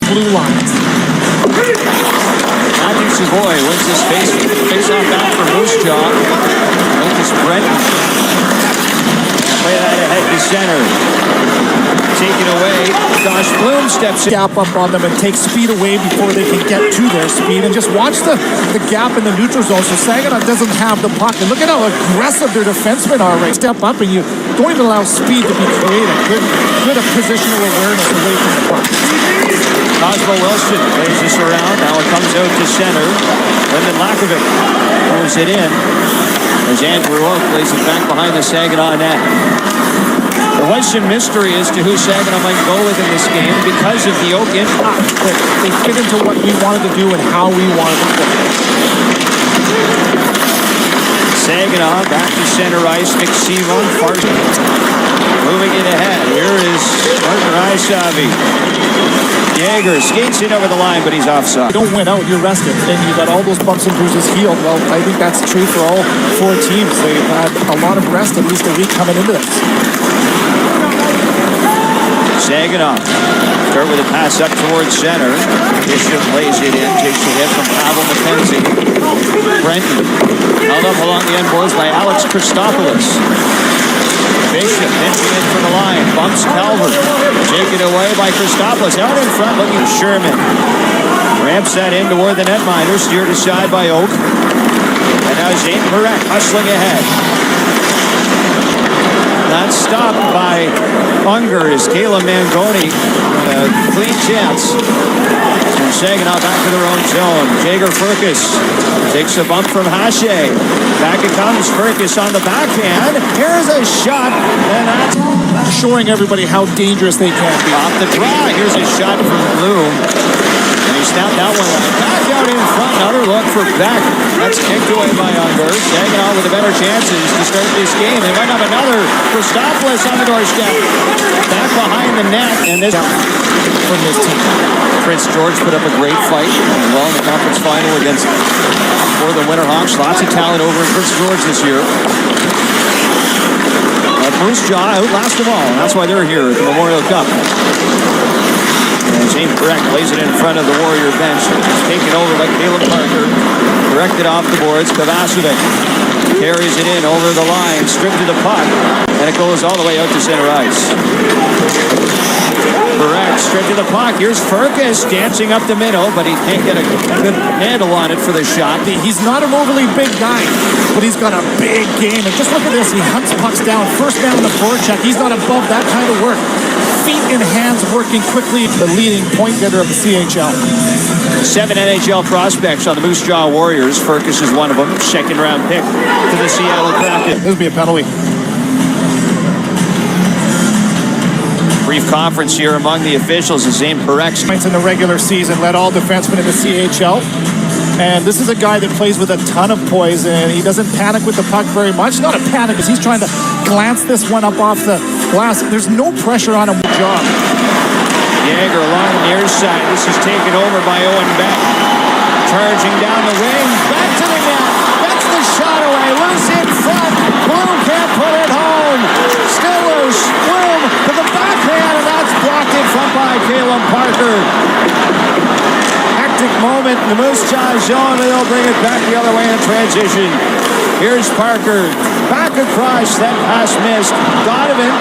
blue lines. Matthew Savoy wins this face-off back for Moose Jaw. Lucas Brent. Play that ahead to center. Taken away. Josh Bloom steps in. Gap up on them and take speed away before they can get to their speed. And just watch the gap in the neutral zone. So Saginaw doesn't have the puck. And look at how aggressive their defensemen are right. Step up and you don't even allow speed to be created. Good positional awareness away from the puck. Cosmo Wilson plays this around. Now it comes out to center. Lyndon Lakovic moves it in as Andrew Oak plays it back behind the Saginaw net. There was some mystery as to who Saginaw might go with in this game because of the Oak impact. They fit into what we wanted to do and how we wanted to play. Saginaw back to center ice. McSeaman moving it ahead. Here is Martin Rysavy. Jaeger skates it over the line, but he's offside. You don't win out, you're rested. And you got all those bumps and bruises healed. Well, I think that's true for all four teams. They've had a lot of rest, at least a week coming into this. Saginaw start with a pass up towards center. Bishop lays it in, takes a hit from Pavel McKenzie. Brenton held up along the end boards by Alex Christopoulos. Bishop pinching in from the line, bumps Calvert. Taken away by Christopoulos. Out in front looking Sherman. Ramps that in toward the netminder, steered aside by Oak. And now Zayne Parekh hustling ahead. Not stopped by Unger as Caleb Mangoni. Clean chance. And Saginaw back to their own zone. Jaeger Furcus takes a bump from Hache. Back it comes. Furcus on the backhand. Here's a shot. And that's showing everybody how dangerous they can be. Off the draw. Here's a shot from Bloom. And he snapped that one back out in front. Another look for Beck. That's kicked away by Unger. Saginaw with the better chances to start this game. They might have another. Christopoulos on the doorstep. Back behind the net. And this from this team. Prince George put up a great fight. Well, in the conference final against the Winterhawks. Lots of talent over in Prince George this year. But Moose Jaw outlast them all. That's why they're here at the Memorial Cup. And Zayne Parekh plays it in front of the Warrior bench. It's taken over by Caleb Parker. Directed off the boards. Kovacevic carries it in over the line. Stripped to the puck. And it goes all the way out to center ice. Parekh stripped to the puck. Here's Furcus dancing up the middle, but he can't get a good handle on it for the shot. He's not an overly big guy, but he's got a big game. And just look at this. He hunts pucks down. First down the forecheck. He's not above that kind of work. Feet and hands working quickly. The leading point getter of the CHL. 7 NHL prospects on the Moose Jaw Warriors. Furcus is one of them. Second round pick to the Seattle Kraken. This would be a penalty. Brief conference here among the officials as Zayne Parekh in the regular season, led all defensemen in the CHL. And this is a guy that plays with a ton of poise, and he doesn't panic with the puck very much. Not a panic, because he's trying to glance this one up off the glass. There's no pressure on him. Job. Jaeger along the near side. This is taken over by Owen Beck. Charging down the wing. Back to the net. That's the shot away. Loose in front. Bloom can't put it home. Still loose. Bloom to the backhand, and that's blocked in front by Caleb Parker. Hectic moment in the Moose Jaw zone, and they'll bring it back the other way in transition. Here's Parker. Back across. That pass missed. Donovan.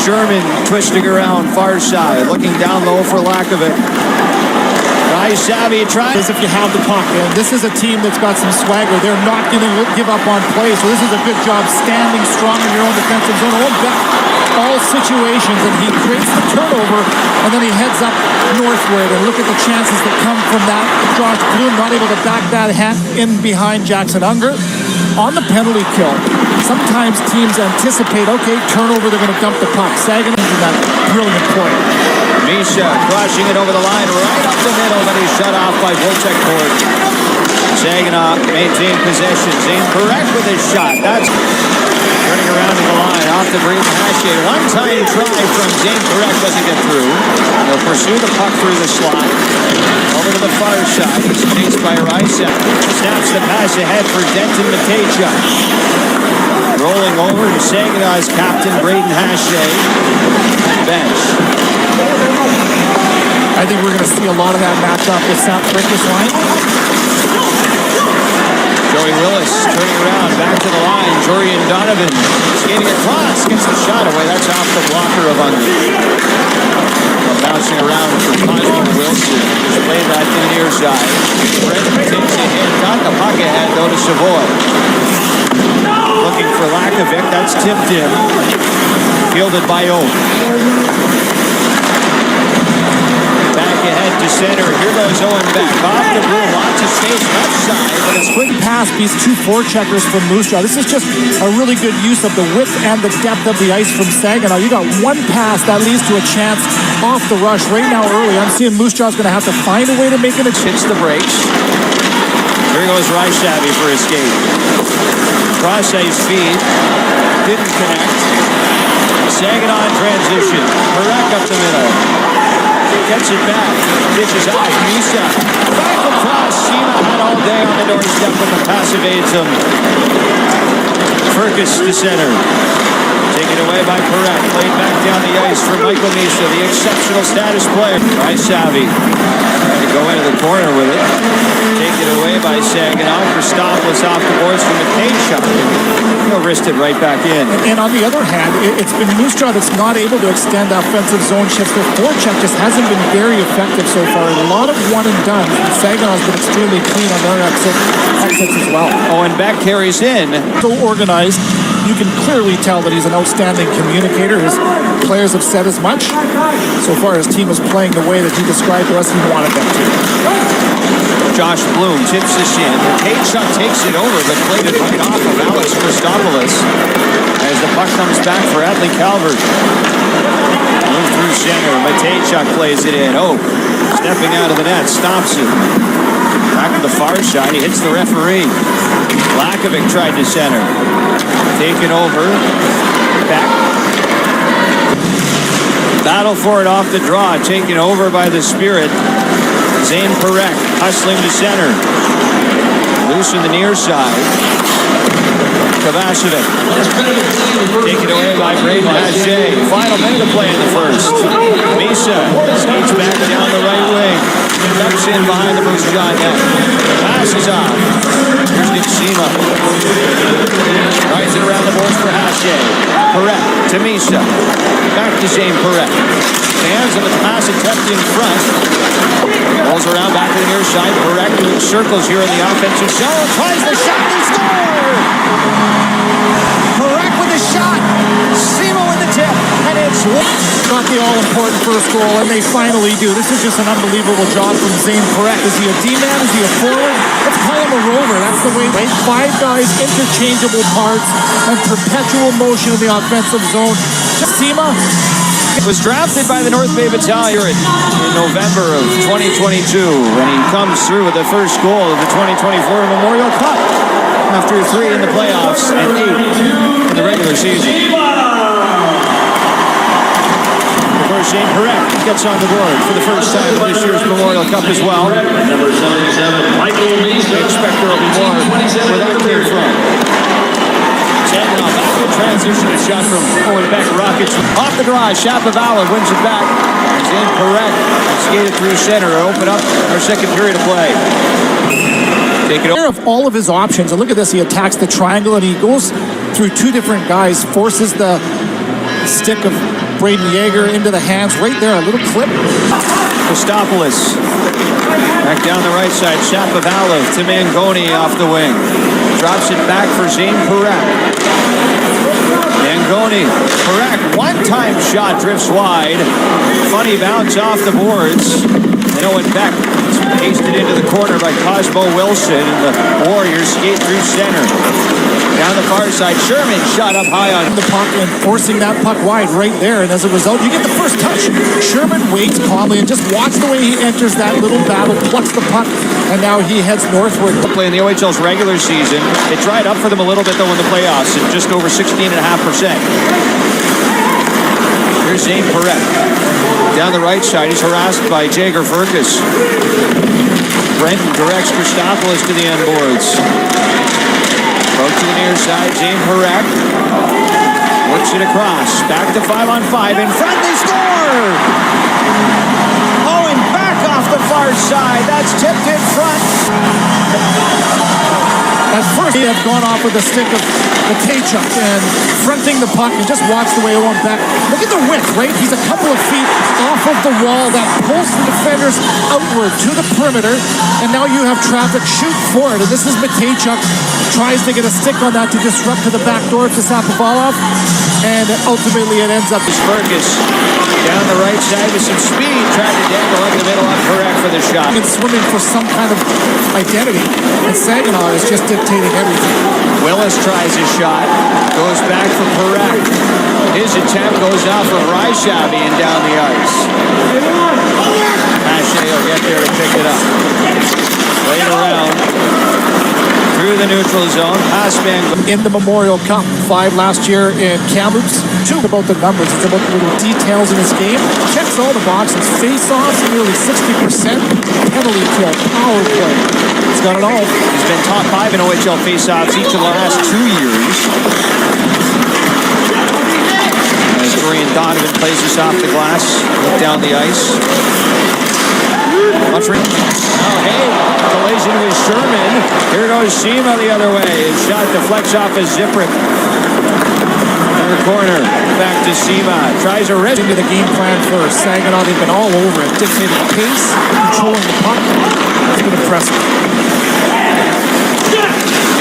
Sherman twisting around far side, looking down low for lack of it. Rysavy tries. If you have the puck, and this is a team that's got some swagger. They're not going to give up on play, so this is a good job standing strong in your own defensive zone. Owen Beck, all situations, and he creates the turnover, and then he heads up northward. And look at the chances that come from that. Josh Bloom not able to back that hat in behind Jackson Unger. On the penalty kill, sometimes teams anticipate, okay, turnover, they're going to dump the puck. Saginaw did that brilliant play. Misha crushing it over the line right up the middle, but he's shut off by Volchek Court. Saginaw maintained possession. Zayne Parekh with his shot. That's turning around to the line off the Braden Hache. One-time try from Zayne Parekh doesn't get through. He'll pursue the puck through the slot. Over to the far side. He's chased by Rysavy. Snaps the pass ahead for Denton Matejchuk. Rolling over to Saginaw's captain, Braden Hache. Bench. I think we're going to see a lot of that match up with Sam Parek's line. Joey Willis turning around, back to the line. Jorian Donovan skating across, gets the shot away. That's off the blocker of Untitled. Bouncing around for Cosmo Wilson. Just played that to the near side. Brendan takes it in. Got the puck ahead, though, to Savoy. Looking for Lakovic. That's tipped in. Fielded by Owen. Back ahead to center. Here goes Owen Beck. Off the blue. Lots of space left side, but it's quick. Pass these two forecheckers from Moose Jaw. This is just a really good use of the width and the depth of the ice from Saginaw. You got one pass that leads to a chance off the rush right now early. I'm seeing Moose Jaw's going to have to find a way to make it. Hits the brakes. Here goes Rysavy for his skate. Cross ice feed. Didn't connect. Saginaw in transition. Parekh up the middle. Gets it back. Dishes out. Misa. Back across. Sima had all day on the doorstep, but the pass evades him. Fergus to center. Taken away by Parekh. Played back down the ice for Michael Misa, the exceptional status player. Rysavy trying to go into the corner with it. Taken away by Saginaw. Christopoulos off the boards from the cage shot. He'll wrist it right back in. And on the other hand, it's been Moose Jaw that's not able to extend offensive zone shifts. Their forecheck just hasn't been very effective so far. A lot of one and done. Saginaw's been extremely clean on their exits as well. Owen Beck carries in. So organized. You can clearly tell that he's an outstanding communicator. His players have said as much. So far, his team is playing the way that he described to us he wanted them to. Josh Bloom tips this in. The cage shot takes it over, but played it right off of Alex Christopoulos as the puck comes back for Adley Calvert. Move through center. Matejchuk plays it in. Oh, stepping out of the net, stops it. Back to the far side. He hits the referee. Lakovic tried to center. Taken over. Back. Battle for it off the draw. Taken over by the Spirit. Zayne Parekh hustling to center. Loose in the near side. Kovacevic. Taken away by Braden Hache. Final minute of play in the first. Misa skates back down the right wing. Ducks in behind the Moose Jaw net. Passes off. Here's Nick Sima. Rides it around the boards for Hache. Parekh to Misa. Back to Zayne Parekh. Hands of the pass attempt in front. Rolls around back to the near side. Parekh doing circles here in the offensive zone. Tries the shot and scores! Parekh with the shot. Sima with the tip. And it's Got the all-important first goal, and they finally do. This is just an unbelievable job from Zayne Parekh. Is he a D-man? Is he a forward? Let's call him a rover. That's the way. Five guys, interchangeable parts, and perpetual motion in the offensive zone. Sima was drafted by the North Bay Battalion in November of 2022 when he comes through with the first goal of the 2024 Memorial Cup after 3 in the playoffs and 8 in the regular season. Of course, Zayne Parekh gets on the board for the first time in this year's Memorial Cup as well. Number 77, Michael Misa. We expect there will be more where that came from. Saginaw back to transition, a shot from Owen Beck. Rockets off the draw. Shapovalov wins it back. Zayne Parekh skated through center to open up our second period of play. Take it over. of all of his options. And look at this. He attacks the triangle and he goes through two different guys, forces the stick of Braden Yeager into the hands right there. A little clip. Christopoulos back down the right side. Shapovalov to Mangoni off the wing. Drops it back for Zayne Parekh. Mangoni, Parekh, one-time shot, drifts wide. Funny bounce off the boards. And Owen Beck pasted into the corner by Cosmo Wilson, and the Warriors skate through center. Down the far side, Sherman shot up high on the puck and forcing that puck wide right there. And as a result, you get the first touch. Sherman waits calmly and just watch the way he enters that little battle, plucks the puck, and now he heads northward. Play in the OHL's regular season. It dried up for them a little bit, though, in the playoffs at just over 16.5%. Here's Zayne Parekh. Down the right side, he's harassed by Jagger Fergus. Brenton directs Christopoulos to the end boards. Broke to the near side, Zayne Parekh. Works it across. Back to 5-on-5. In front, they score! Owen They have gone off with the stick of Matejchuk and fronting the puck, and just watch the way Owen Beck. Look at the width, right? He's a couple of feet off of the wall that pulls the defenders outward to the perimeter, and now you have traffic shoot for it. And this is Matejchuk tries to get a stick on that to disrupt to the back door to Shapovalov, and ultimately it ends up. Fergus down the right side with some speed, trying to dangle up the middle on Parekh for the shot. And swimming for some kind of identity, and Saginaw is just dictating everything. Willis tries a shot, goes back for Parekh. His attempt goes off of Ryshavi and down the ice. Hache will get there to pick it up. Played around through the neutral zone. Pass man in the Memorial Cup, 5 last year in Kamloops. 2 about the numbers, it's about the little details in his game. Checks all the boxes. Face-offs, nearly 60%. Penalty kill, power play. He's got it all. He's been top 5 in OHL face-offs each of the last 2 years. As Dorian Donovan plays this off the glass, down the ice. Oh, hey, collision with Sherman. Here goes Shima the other way. His shot deflects off his Ziprick. Third corner, back to Shima. Tries a wrist. Into the game plan for Saginaw. They've been all over it. Dictating the pace, controlling the puck. It's been impressive.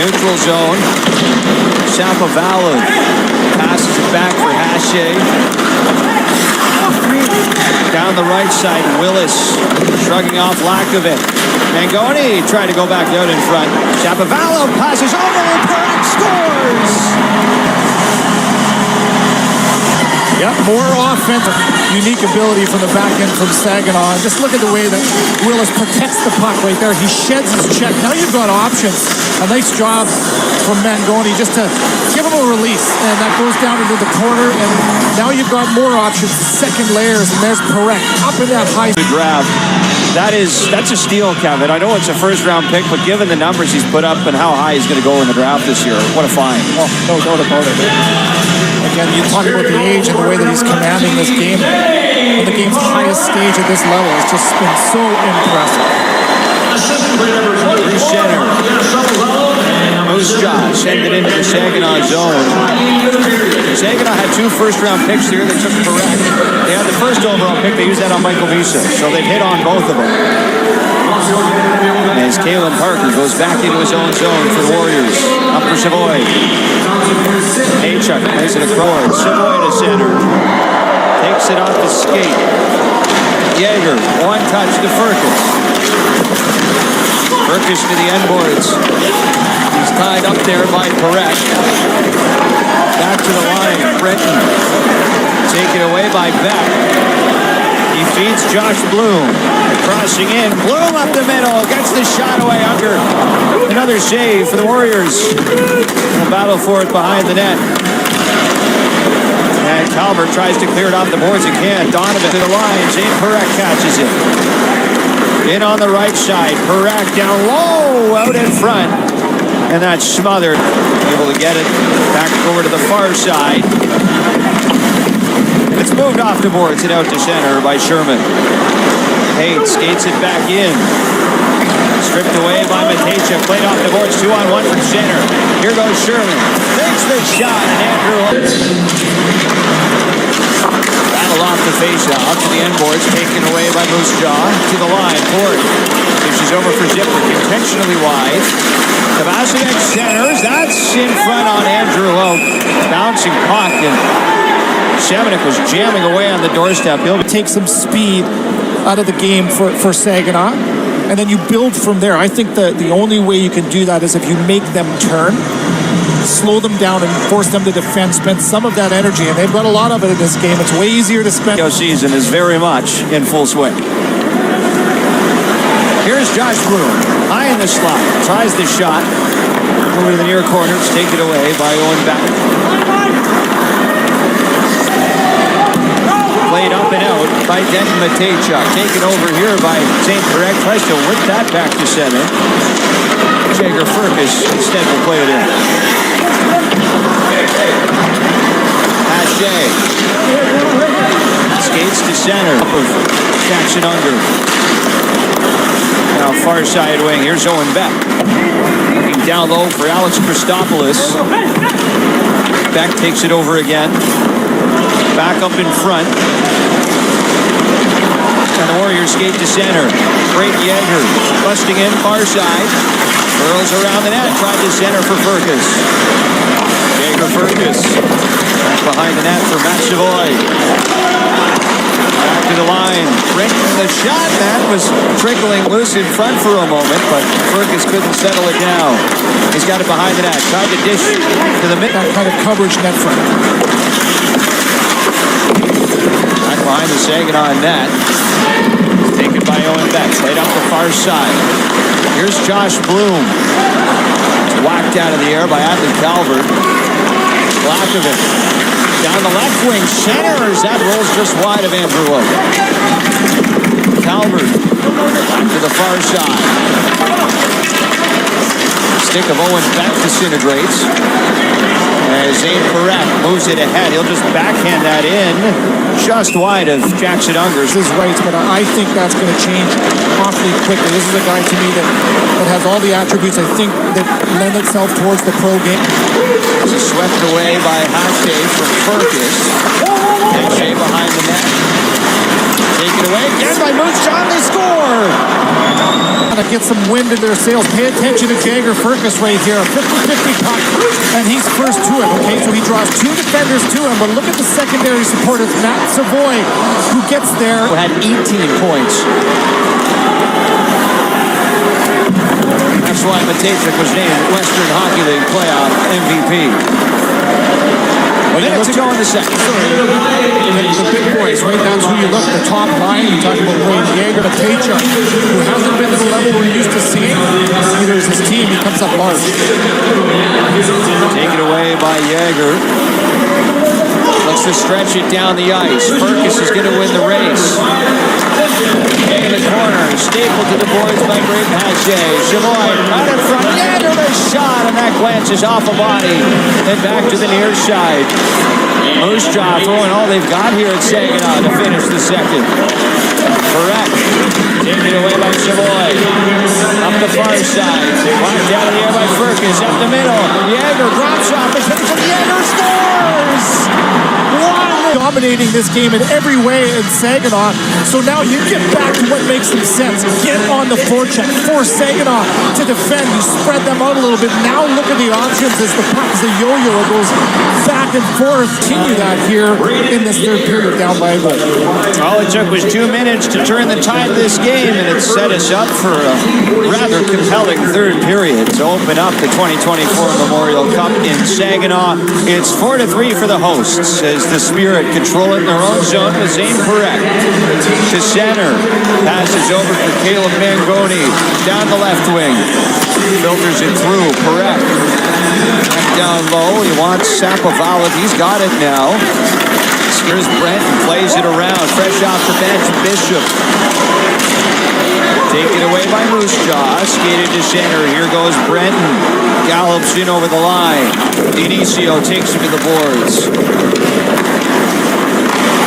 Neutral zone. Shapovalov passes it back for Hache. Down the right side, Willis shrugging off lack of it. Mangoni tried to go back out in front. Shapovalov passes over and Parekh scores! Yeah, more offensive, unique ability from the back end from Saginaw. And just look at the way that Willis protects the puck right there. He sheds his check. Now you've got options. A nice job from Mangoni just to give him a release. And that goes down into the corner. And now you've got more options. Second layers. And there's Parekh up in that high. Draft. That's a steal, Kevin. I know it's a first-round pick, but given the numbers he's put up and how high he's going to go in the draft this year, what a find. Oh, no doubt about it. Again, you talk about the age and the way that he's commanding this game. On the game's highest stage at this level, it's just been so impressive. Center. Moose Jaw send it into the Saginaw zone. Saginaw had 2 first-round picks here. They took Parekh. They had the first overall pick. They used that on Michael Visa, so they've hit on both of them. As Kalen Parker goes back into his own zone for the Warriors. Up for Savoy. Haychuk plays it across. Savoy to center. Takes it off the skate. Yeager, one touch to Fergus. Fergus to the end boards. He's tied up there by Parekh. Back to the line. Brenton. Taken away by Beck. He feeds Josh Bloom. Crossing in. Bloom up the middle. Gets the shot away under. Another save for the Warriors. A battle for it behind the net. And Calvert tries to clear it off the boards again. Donovan to the line. Zayne Parekh catches it. In on the right side. Parekh down low. Out in front. And that's smothered. Able to get it back over to the far side. It's moved off the boards and out to center by Sherman. Hayes skates it back in. Stripped away by Matejchuk. Played off the boards. 2-on-1 from center. Here goes Sherman. Takes the shot and Andrew battle off the face-off to the end boards. Taken away by Moose Jaw. To the line. Ford. She's over for Ziprick. Intentionally wide. Tabasovich centers. That's in front on Andrew Oak. Bouncing puck, and Shemanek was jamming away on the doorstep. He'll take some speed out of the game for Saginaw, and then you build from there. I think the only way you can do that is if you make them turn, slow them down, and force them to defend, spend some of that energy, and they've got a lot of it in this game. It's way easier to spend. The season is very much in full swing. Here's Josh Bloom, high in the slot, tries the shot over to the near corner. It's taken away by Owen Beck. Played up and out by Denton Matejchuk. Taken over here by Zayne Parekh. Tries to whip that back to center. Jager Fergus instead will play it in. Hache skates to center. Jackson under. Now far side wing. Here's Owen Beck. Looking down low for Alex Christopoulos. Beck takes it over again. Back up in front. And the Warriors skate to center. Great Yeager busting in far side. Curls around the net. Tried to center for Fergus. Yeager Fergus. Back behind the net for Matt Savoy. Back to the line. Brenton the shot. That was trickling loose in front for a moment, but Fergus couldn't settle it down. He's got it behind the net. Tried to dish to the mid. That kind of coverage net front. Back behind the Saginaw net. Taken by Owen Beck. Played up the far side. Here's Josh Bloom. It's whacked out of the air by Adley Calvert. Blakovic. Down the left wing. Centers. That rolls just wide of Andrew Wood. Calvert. Back to the far side. Stick of Owen Beck disintegrates. As Zayne Parekh moves it ahead, he'll just backhand that in just wide of Jackson Ungers. His rights, but I think that's going to change awfully quickly. This is a guy to me that has all the attributes I think that lend itself towards the pro game. This is swept away by Hache from Fergus. Hache behind the net. Taken away again by Moose John. They score! To get some wind in their sails. Pay attention to Jagger Fergus right here. 50-50 puck, and he's first to it. Okay, so he draws two defenders to him, but look at the secondary support. It's Matt Savoy who gets there. Who had 18 points. That's why Matejchuk was named Western Hockey League playoff MVP. A minute to go in the second. The big boys, right? That's who you look. The top line. You talk about Wayne Yeager, Matejchuk, who hasn't been to the level we're used to seeing. Either is his team. He comes up large. Taken away by Yeager. Looks to stretch it down the ice. Fergus is going to win the race. In the corner, stapled to the boards by Greg Hache. Savoy right in front. Yeager the shot, and that glances off a body. Then back to the near side. Moose Jaw throwing all they've got here at Saginaw to finish the second. Parekh taken away by Savoy. Up the far side. Marked out of the air by Fergus. Up the middle. Yeager drops off. It's hit from Yeager. Scores! Dominating this game in every way in Saginaw. So now you get back to what makes some sense. Get on the forecheck. Force Saginaw to defend. You spread them out a little bit. Now look at the options as the puck, as the yo-yo goes back and forth. Continue that here in this third period down by a goal. All it took was 2 minutes to turn the tide of this game, and it set us up for a rather compelling third period to open up the 2024 Memorial Cup in Saginaw. It's 4-3 for the hosts as the Spirit control it in their own zone with Zayne Parekh. To center. Passes over for Caleb Mangoni. Down the left wing. Filters it through. Parekh. Back down low. He wants Sapovalov. He's got it now. Here's Brenton. Plays it around. Fresh off the bench. Bishop. Taken away by Moose Jaw. Skated to center. Here goes Brenton. Gallops in over the line. Dinicio takes him to the boards.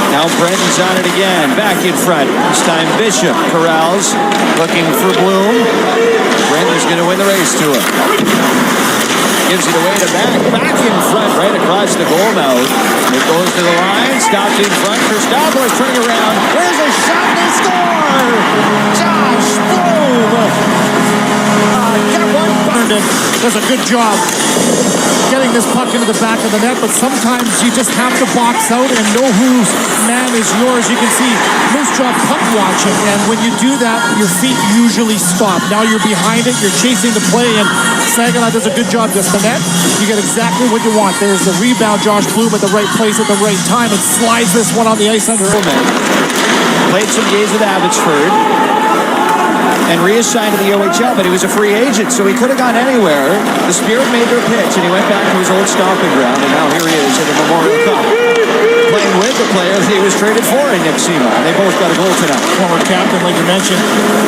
Now Brenton's on it again. Back in front. This time Bishop corrals. Looking for Bloom. Brenton's going to win the race to him. Gives it away to Beck. Back in front. Right across the goal mouth. It goes to the line. Stopped in front. Christopoulos turning around. There's a shot. They score! Josh Bloom! Got one. Does a good job getting this puck into the back of the net, but sometimes you just have to box out and know whose man is yours. You can see Moose Jaw puck watching, and when you do that, your feet usually stop. Now you're behind it, you're chasing the play, and Saginaw does a good job just the net. You get exactly what you want. There's the rebound. Josh Bloom at the right place at the right time and slides this one on the ice under. Played some games with Abbotsford and reassigned to the OHL, but he was a free agent, so he could have gone anywhere. The Spirit made their pitch, and he went back to his old stomping ground, and now here he is in the Memorial Cup, playing with the player that he was traded for in Nick Sema. They both got a goal tonight. Former captain, like you mentioned,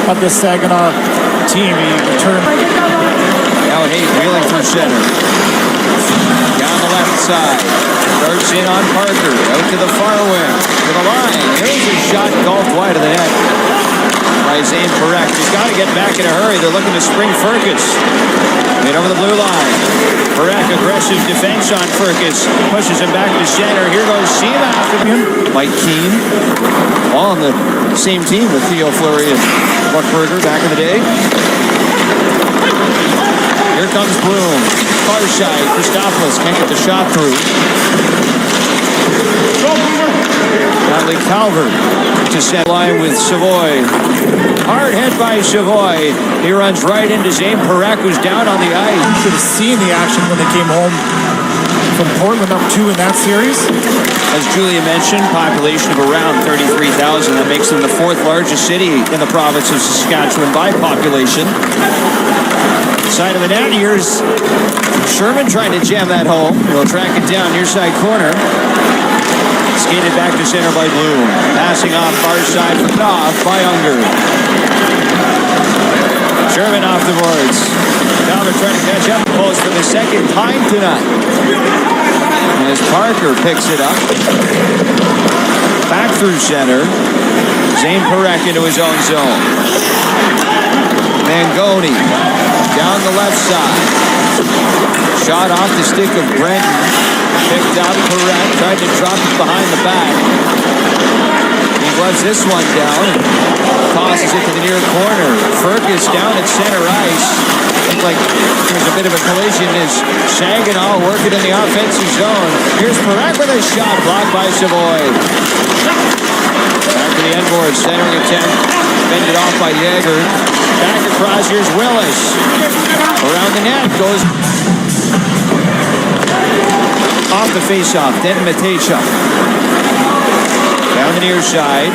of this Saginaw team. He returned. Now Hayes wheeling from center. Down the left side. Starts in on Parker. Out to the far wing. To the line. There's a shot golfed wide of the net by by Zayne Parekh. He's got to get back in a hurry. They're looking to spring Furcus. Right over the blue line. Parekh, aggressive defense on Furcus. Pushes him back to center. Here goes Seema after him. Mike Keane. All on the same team with Theo Fleury and Buckberger back in the day. Here comes Bloom. Far side. Christopoulos can't get the shot through. Natalie Calvert to set line with Savoy. Hard hit by Savoy. He runs right into Zayne Parekh, who's down on the ice. You should have seen the action when they came home from Portland, up 2 in that series. As Julia mentioned, population of around 33,000. That makes them the 4th largest city in the province of Saskatchewan by population. Side of the net, here's Sherman trying to jam that home. He'll track it down near side corner. Skated back to center by Bloom. Passing off far side, off by Unger. Sherman off the boards. Calvert trying to catch up post for the second time tonight. As Parker picks it up. Back through center. Zayne Parekh into his own zone. Mangoni down the left side. Shot off the stick of Brenton. Picked up Parekh, tried to drop it behind the back. He gloves this one down and tosses it to the near corner. Furcus down at center ice. Looked like there's a bit of a collision as Saginaw working in the offensive zone. Here's Parekh with a shot blocked by Savoy. Back to the end board, centering attempt. Fended off by Yager. Back across, here's Willis. Around the net goes off the face-off, Denton Matejchuk. Down the near side.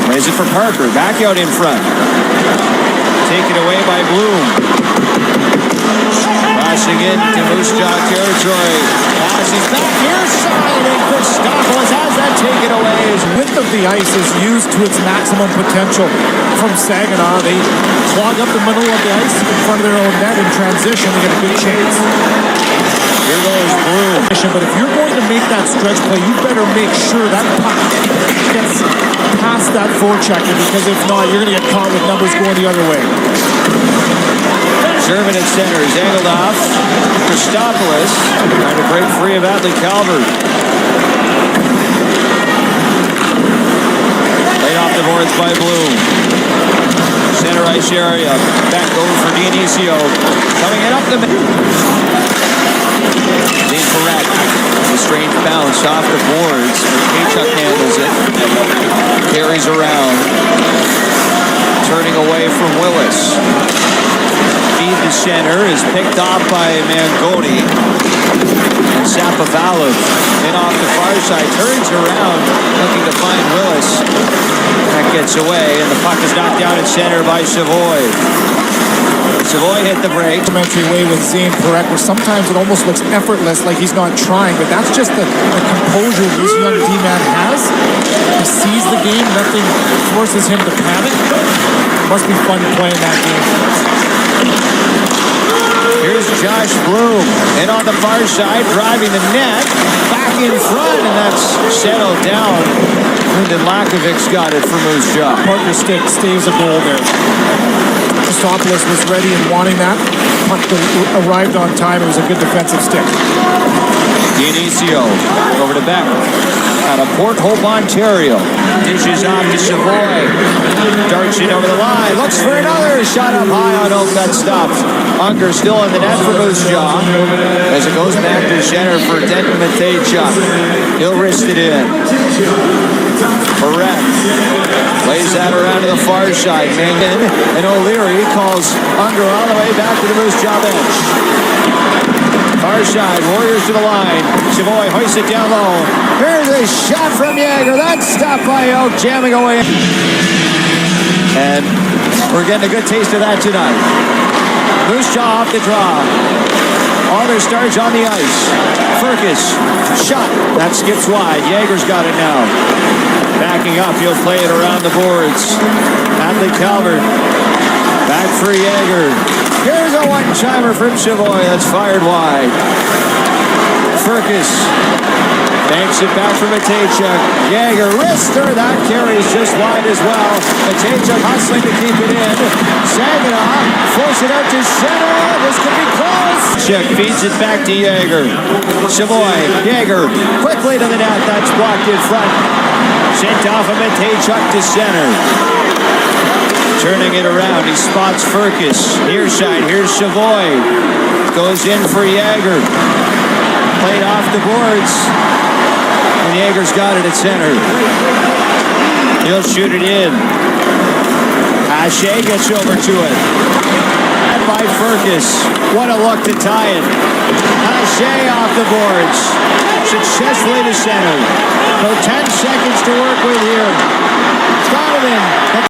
Plays it for Parker, back out in front. Taken away by Bloom. Crossing into Moose Jaw territory. Passes back near side, and Christopoulos has that taken away. Width of the ice is used to its maximum potential from Saginaw. They clog up the middle of the ice in front of their own net in transition. They get a good chance. Here goes Bloom. But if you're going to make that stretch play, you better make sure that puck gets past that forechecker, because if not, you're going to get caught with numbers going the other way. Sherman at center is angled off. Christopoulos trying to break free of Natalie Calvert. Laid off the boards by Bloom. Center ice area. Back over for Dionisio. Coming in up the middle. Zayne Parekh. A strange bounce off the boards. Matejchuk handles it. Carries around. Turning away from Willis. Feed to center is picked off by Mangoni. And Sapovalov in off the far side. Turns around looking to find Willis. That gets away, and the puck is knocked down at center by Savoy. Savoy hit the break. Complimentary way with Zayne Parekh, where sometimes it almost looks effortless, like he's not trying, but that's just the composure this young D-man has. He sees the game, nothing forces him to panic. Must be fun playing that game. Here's Josh Bloom, in on the far side, driving the net, back in front, and that's settled down. Lyndon Lakovic's got it for Moose Jaw. Parker stick stays a goal there. Christopoulos was ready and wanting that. Puck arrived on time. It was a good defensive stick. Dionisio over to Beck out of Port Hope, Ontario. Dishes off to Savoy. Darts it over the line. Looks for another. Shot up high on Oak. That stopped. Unger still on the net for Moose Jaw as it goes back to center for Denton Matejchuk. He'll wrist it in. Parekh lays that around to the far side. Mangan and O'Leary calls Unger all the way back to the Moose Jaw bench. Far side, Warriors to the line. Savoy hoists it down low. Here's a shot from Yager. That's stopped by Oak, jamming away. And we're getting a good taste of that tonight. Moose Jaw off the draw. All their stars on the ice. Furcus, shot. That skips wide. Yager's got it now. Backing up, he'll play it around the boards. Natalie Calvert. Back for Yager. Here's a one-timer from Savoy. That's fired wide. Furcus Banks it back for Matejchuk. Yager, wrister, that carries just wide as well. Matejchuk hustling to keep it in. Saginaw force it out to center. This could be close. Check feeds it back to Yager. Savoy, Yager, quickly to the net. That's blocked in front. Sent off of Matejchuk to center. Turning it around, he spots Furcus. Near side, here's Savoy. Goes in for Yager. Played off the boards. And Yager's got it at center. He'll shoot it in. Hache gets over to it. And by Furcus. What a look to tie it. Hache off the boards. Successfully to center. So 10 seconds to work with here. Got it in.